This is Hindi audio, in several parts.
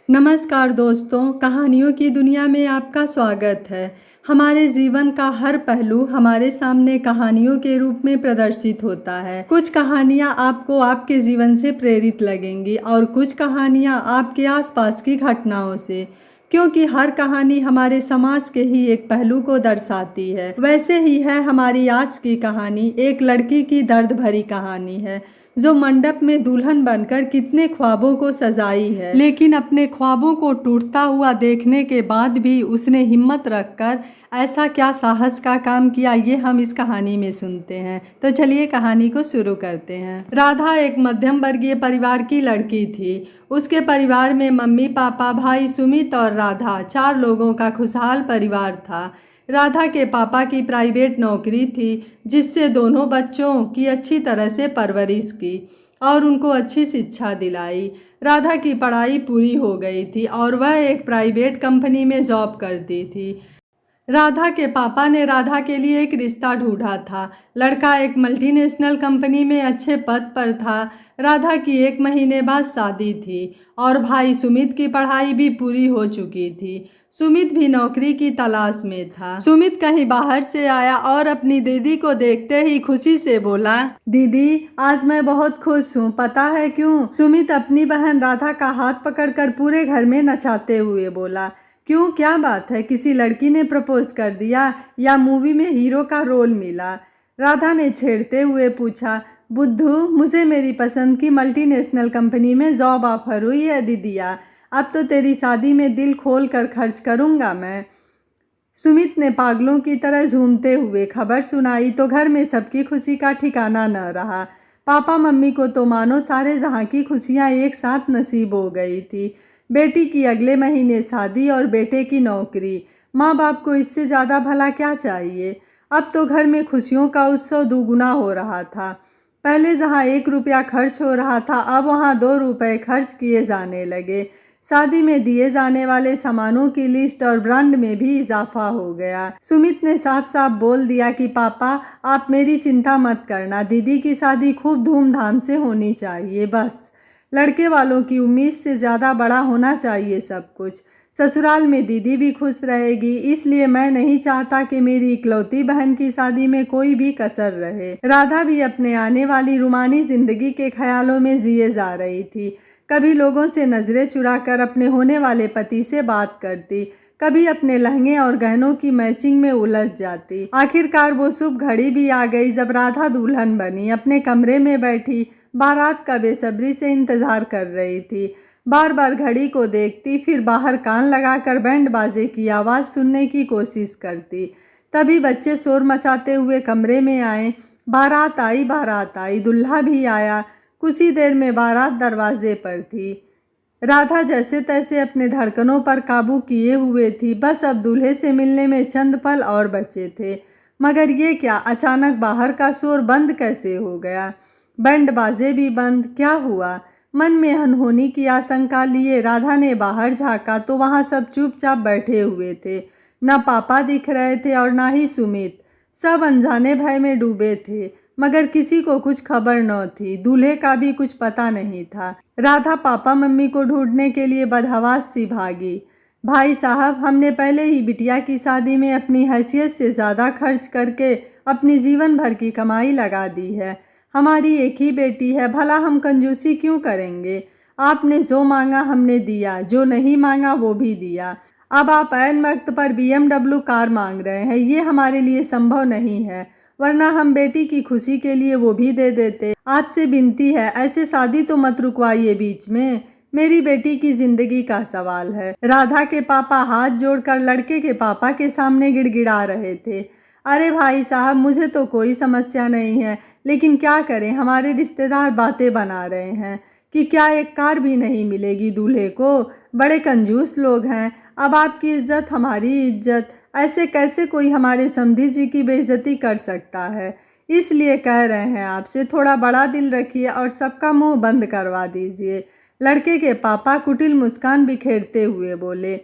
नमस्कार दोस्तों, कहानियों की दुनिया में आपका स्वागत है। हमारे जीवन का हर पहलू हमारे सामने कहानियों के रूप में प्रदर्शित होता है। कुछ कहानियाँ आपको आपके जीवन से प्रेरित लगेंगी और कुछ कहानियाँ आपके आसपास की घटनाओं से, क्योंकि हर कहानी हमारे समाज के ही एक पहलू को दर्शाती है। वैसे ही है हमारी आज की कहानी एक लड़की की दर्द भरी कहानी है जो मंडप में दुल्हन बनकर कितने ख्वाबों को सजाई है, लेकिन अपने ख्वाबों को टूटता हुआ देखने के बाद भी उसने हिम्मत रखकर ऐसा क्या साहस का काम किया, ये हम इस कहानी में सुनते हैं। तो चलिए कहानी को शुरू करते हैं। राधा एक मध्यम वर्गीय परिवार की लड़की थी। उसके परिवार में मम्मी पापा, भाई सुमित और राधा, 4 लोगों का खुशहाल परिवार था। राधा के पापा की प्राइवेट नौकरी थी जिससे दोनों बच्चों की अच्छी तरह से परवरिश की और उनको अच्छी शिक्षा दिलाई। राधा की पढ़ाई पूरी हो गई थी और वह एक प्राइवेट कंपनी में जॉब करती थी। राधा के पापा ने राधा के लिए एक रिश्ता ढूंढा था। लड़का एक मल्टीनेशनल कंपनी में अच्छे पद पर था। राधा की 1 महीने बाद शादी थी और भाई सुमित की पढ़ाई भी पूरी हो चुकी थी। सुमित भी नौकरी की तलाश में था। सुमित कहीं बाहर से आया और अपनी दीदी को देखते ही खुशी से बोला, दीदी आज मैं बहुत खुश हूँ, पता है क्यों? सुमित अपनी बहन राधा का हाथ पकड़कर पूरे घर में नचाते हुए बोला, क्यों, क्या बात है? किसी लड़की ने प्रपोज कर दिया या मूवी में हीरो का रोल मिला? राधा ने छेड़ते हुए पूछा, बुद्धू, मुझे मेरी पसंद की मल्टीनेशनल कंपनी में जॉब ऑफर हुई है दीदिया। अब तो तेरी शादी में दिल खोल कर खर्च करूँगा मैं। सुमित ने पागलों की तरह झूमते हुए खबर सुनाई तो घर में सबकी खुशी का ठिकाना न रहा। पापा मम्मी को तो मानो सारे जहाँ की खुशियाँ एक साथ नसीब हो गई थी। बेटी की अगले महीने शादी और बेटे की नौकरी। माँ बाप को इससे ज़्यादा भला क्या चाहिए। अब तो घर में खुशियों का उत्सव दुगुना हो रहा था। पहले जहाँ 1 रुपया खर्च हो रहा था, अब वहाँ 2 रुपये खर्च किए जाने लगे। शादी में दिए जाने वाले सामानों की लिस्ट और ब्रांड में भी इजाफा हो गया। सुमित ने साफ साफ बोल दिया कि पापा आप मेरी चिंता मत करना, दीदी की शादी खूब धूमधाम से होनी चाहिए, बस लड़के वालों की उम्मीद से ज़्यादा बड़ा होना चाहिए सब कुछ। ससुराल में दीदी भी खुश रहेगी, इसलिए मैं नहीं चाहता कि मेरी इकलौती बहन की शादी में कोई भी कसर रहे। राधा भी अपने आने वाली रुमानी जिंदगी के ख्यालों में जिए जा रही थी। कभी लोगों से नजरें चुराकर अपने होने वाले पति से बात करती, कभी अपने लहंगे और गहनों की मैचिंग में उलझ जाती। आखिरकार वो शुभ घड़ी भी आ गई जब राधा दुल्हन बनी। अपने कमरे में बैठी बारात का बेसब्री से इंतजार कर रही थी। बार बार घड़ी को देखती, फिर बाहर कान लगाकर बैंड बाजे की आवाज़ सुनने की कोशिश करती। तभी बच्चे शोर मचाते हुए कमरे में आए। बारात आई, बारात आई, दूल्हा भी आया। कुछ ही देर में बारात दरवाजे पर थी। राधा जैसे तैसे अपने धड़कनों पर काबू किए हुए थी। बस अब दूल्हे से मिलने में चंद पल और बचे थे। मगर ये क्या, अचानक बाहर का शोर बंद कैसे हो गया? बैंड बाजे भी बंद, क्या हुआ? मन में अनहोनी की आशंका लिए राधा ने बाहर झांका तो वहां सब चुपचाप बैठे हुए थे। न पापा दिख रहे थे और ना ही सुमित। सब अनजाने भय में डूबे थे, मगर किसी को कुछ खबर न थी। दूल्हे का भी कुछ पता नहीं था। राधा पापा मम्मी को ढूंढने के लिए बदहवास सी भागी। भाई साहब, हमने पहले ही बिटिया की शादी में अपनी हैसियत से ज़्यादा खर्च करके अपनी जीवन भर की कमाई लगा दी है। हमारी एक ही बेटी है, भला हम कंजूसी क्यों करेंगे? आपने जो मांगा हमने दिया, जो नहीं मांगा वो भी दिया। अब आप ऐन वक्त पर BMW कार मांग रहे हैं, ये हमारे लिए संभव नहीं है, वरना हम बेटी की खुशी के लिए वो भी दे देते। आपसे विनती है, ऐसे शादी तो मत रुकवाइए बीच में, मेरी बेटी की जिंदगी का सवाल है। राधा के पापा हाथ जोड़कर लड़के के पापा के सामने गिड़गिड़ा रहे थे। अरे भाई साहब, मुझे तो कोई समस्या नहीं है, लेकिन क्या करें, हमारे रिश्तेदार बातें बना रहे हैं कि क्या एक कार भी नहीं मिलेगी दूल्हे को। बड़े कंजूस लोग हैं। अब आपकी इज्जत हमारी इज्जत, ऐसे कैसे कोई हमारे समधी जी की बेइज्जती कर सकता है? इसलिए कह रहे हैं आपसे, थोड़ा बड़ा दिल रखिए और सबका मुंह बंद करवा दीजिए। लड़के के पापा कुटिल मुस्कान बिखेरते हुए बोले,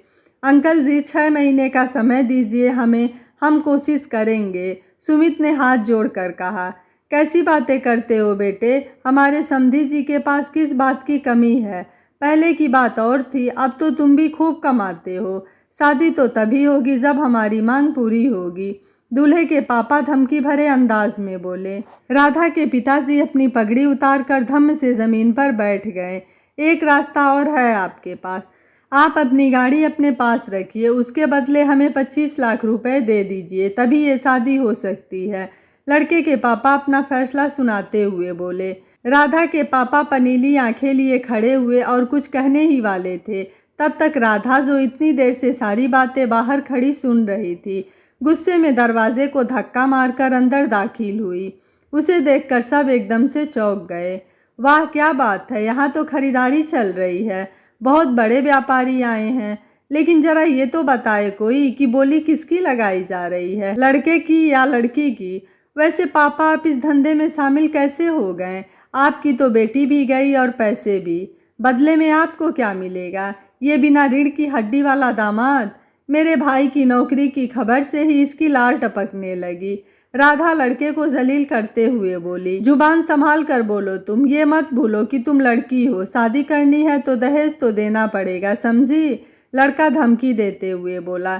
अंकल जी 6 महीने का समय दीजिए हमें, हम कोशिश करेंगे। सुमित ने हाथ जोड़कर कहा, कैसी बातें करते हो बेटे, हमारे समधी जी के पास किस बात की कमी है? पहले की बात और थी, अब तो तुम भी खूब कमाते हो। शादी तो तभी होगी जब हमारी मांग पूरी होगी, दूल्हे के पापा धमकी भरे अंदाज में बोले। राधा के पिताजी अपनी पगड़ी उतारकर धम्म से ज़मीन पर बैठ गए। एक रास्ता और है आपके पास, आप अपनी गाड़ी अपने पास रखिए, उसके बदले हमें 25 लाख रुपए दे दीजिए, तभी ये शादी हो सकती है, लड़के के पापा अपना फैसला सुनाते हुए बोले। राधा के पापा पनीली आंखें लिए खड़े हुए और कुछ कहने ही वाले थे, तब तक राधा जो इतनी देर से सारी बातें बाहर खड़ी सुन रही थी, गुस्से में दरवाजे को धक्का मारकर अंदर दाखिल हुई। उसे देखकर सब एकदम से चौंक गए। वाह क्या बात है, यहाँ तो खरीदारी चल रही है, बहुत बड़े व्यापारी आए हैं। लेकिन जरा ये तो बताए कोई कि बोली किसकी लगाई जा रही है, लड़के की या लड़की की? वैसे पापा आप इस धंधे में शामिल कैसे हो गए? आपकी तो बेटी भी गई और पैसे भी, बदले में आपको क्या मिलेगा? ये बिना रीढ़ की हड्डी वाला दामाद? मेरे भाई की नौकरी की खबर से ही इसकी लार टपकने लगी। राधा लड़के को जलील करते हुए बोली, जुबान संभाल कर बोलो, तुम ये मत भूलो कि तुम लड़की हो, शादी करनी है तो दहेज तो देना पड़ेगा, समझी? लड़का धमकी देते हुए बोला।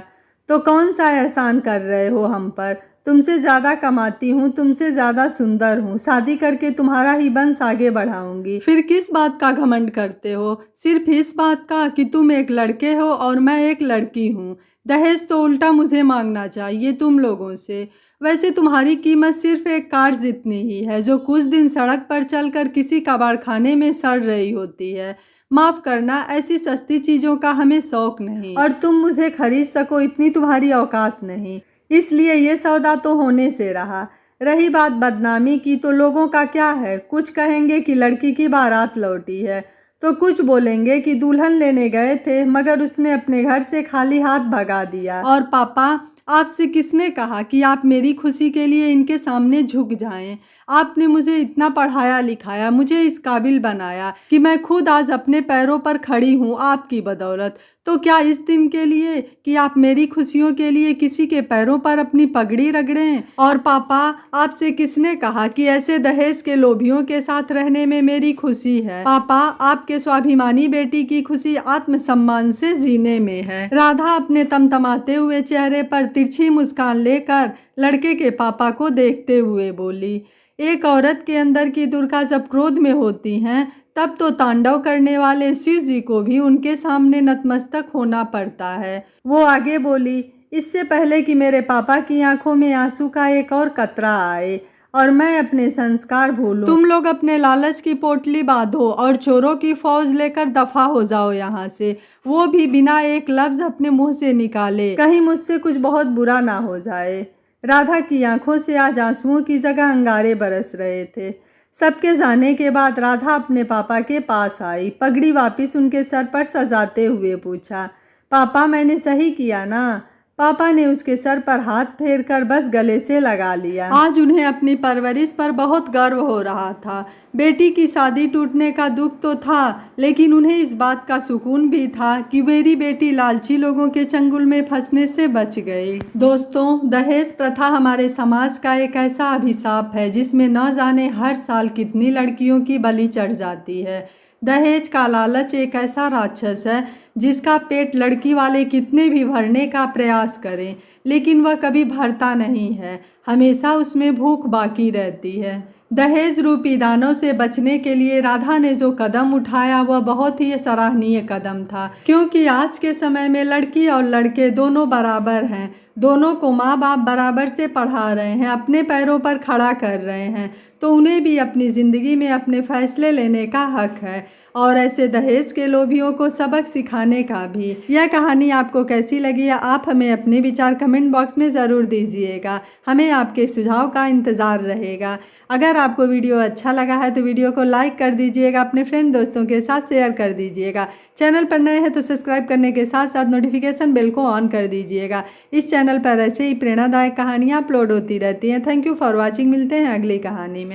तो कौन सा एहसान कर रहे हो हम पर? तुमसे ज़्यादा कमाती हूँ, तुमसे ज़्यादा सुंदर हूँ, शादी करके तुम्हारा ही वंश आगे बढ़ाऊंगी। फिर किस बात का घमंड करते हो? सिर्फ इस बात का कि तुम एक लड़के हो और मैं एक लड़की हूँ। दहेज तो उल्टा मुझे मांगना चाहिए तुम लोगों से। वैसे तुम्हारी कीमत सिर्फ एक कार जितनी ही है, जो कुछ दिन सड़क पर चलकर किसी कबाड़खाने में सड़ रही होती है। माफ़ करना, ऐसी सस्ती चीज़ों का हमें शौक नहीं, और तुम मुझे खरीद सको इतनी तुम्हारी औकात नहीं, इसलिए ये सौदा तो होने से रहा। रही बात बदनामी की, तो लोगों का क्या है? कुछ कहेंगे कि लड़की की बारात लौटी है, तो कुछ बोलेंगे कि दुल्हन लेने गए थे मगर उसने अपने घर से खाली हाथ भगा दिया। और पापा, आपसे किसने कहा कि आप मेरी खुशी के लिए इनके सामने झुक जाएं? आपने मुझे इतना पढ़ाया लिखाया, मुझे इस काबिल बनाया कि मैं खुद आज अपने पैरों पर खड़ी हूँ आपकी बदौलत। तो क्या इस दिन के लिए कि आप मेरी खुशियों के लिए किसी के पैरों पर अपनी पगड़ी रगड़ें? और पापा, आपसे किसने कहा कि ऐसे दहेज के लोभियों के साथ रहने में मेरी खुशी है? पापा, आपके स्वाभिमानी बेटी की खुशी आत्मसम्मान से जीने में है। राधा अपने तमतमाते हुए चेहरे पर तिरछी मुस्कान लेकर लड़के के पापा को देखते हुए बोली। एक औरत के अंदर की दुर्गा जब क्रोध में होती हैं, तब तो तांडव करने वाले शिव जी को भी उनके सामने नतमस्तक होना पड़ता है। वो आगे बोली, इससे पहले कि मेरे पापा की आंखों में आंसू का एक और कतरा आए और मैं अपने संस्कार भूलूं, तुम लोग अपने लालच की पोटली बांधो और चोरों की फौज लेकर दफा हो जाओ यहाँ से, वो भी बिना एक लफ्ज अपने मुंह से निकाले, कहीं मुझसे कुछ बहुत बुरा ना हो जाए। राधा की आंखों से आज आंसुओं की जगह अंगारे बरस रहे थे। सबके जाने के बाद राधा अपने पापा के पास आई, पगड़ी वापस उनके सर पर सजाते हुए पूछा, पापा मैंने सही किया ना? पापा ने उसके सर पर हाथ फेरकर बस गले से लगा लिया। आज उन्हें अपनी परवरिश पर बहुत गर्व हो रहा था। बेटी की शादी टूटने का दुख तो था, लेकिन उन्हें इस बात का सुकून भी था कि मेरी बेटी लालची लोगों के चंगुल में फंसने से बच गई। दोस्तों, दहेज प्रथा हमारे समाज का एक ऐसा अभिशाप है जिसमें न जाने हर साल कितनी लड़कियों की बलि चढ़ जाती है। दहेज का लालच एक ऐसा राक्षस है जिसका पेट लड़की वाले कितने भी भरने का प्रयास करें, लेकिन वह कभी भरता नहीं है, हमेशा उसमें भूख बाकी रहती है। दहेज रूपी दानों से बचने के लिए राधा ने जो कदम उठाया वह बहुत ही सराहनीय कदम था, क्योंकि आज के समय में लड़की और लड़के दोनों बराबर हैं, दोनों को माँ बाप बराबर से पढ़ा रहे हैं, अपने पैरों पर खड़ा कर रहे हैं, तो उन्हें भी अपनी ज़िंदगी में अपने फैसले लेने का हक है, और ऐसे दहेज के लोभियों को सबक सिखाने का भी। यह कहानी आपको कैसी लगी है, आप हमें अपने विचार कमेंट बॉक्स में ज़रूर दीजिएगा, हमें आपके सुझाव का इंतज़ार रहेगा। अगर आपको वीडियो अच्छा लगा है तो वीडियो को लाइक कर दीजिएगा, अपने फ्रेंड दोस्तों के साथ शेयर कर दीजिएगा। चैनल पर नए हैं तो सब्सक्राइब करने के साथ साथ नोटिफिकेशन बेल को ऑन कर दीजिएगा। इस चैनल पर ऐसे ही प्रेरणादायक कहानियाँ अपलोड होती रहती हैं। Thank you for watching. मिलते हैं अगली कहानी में।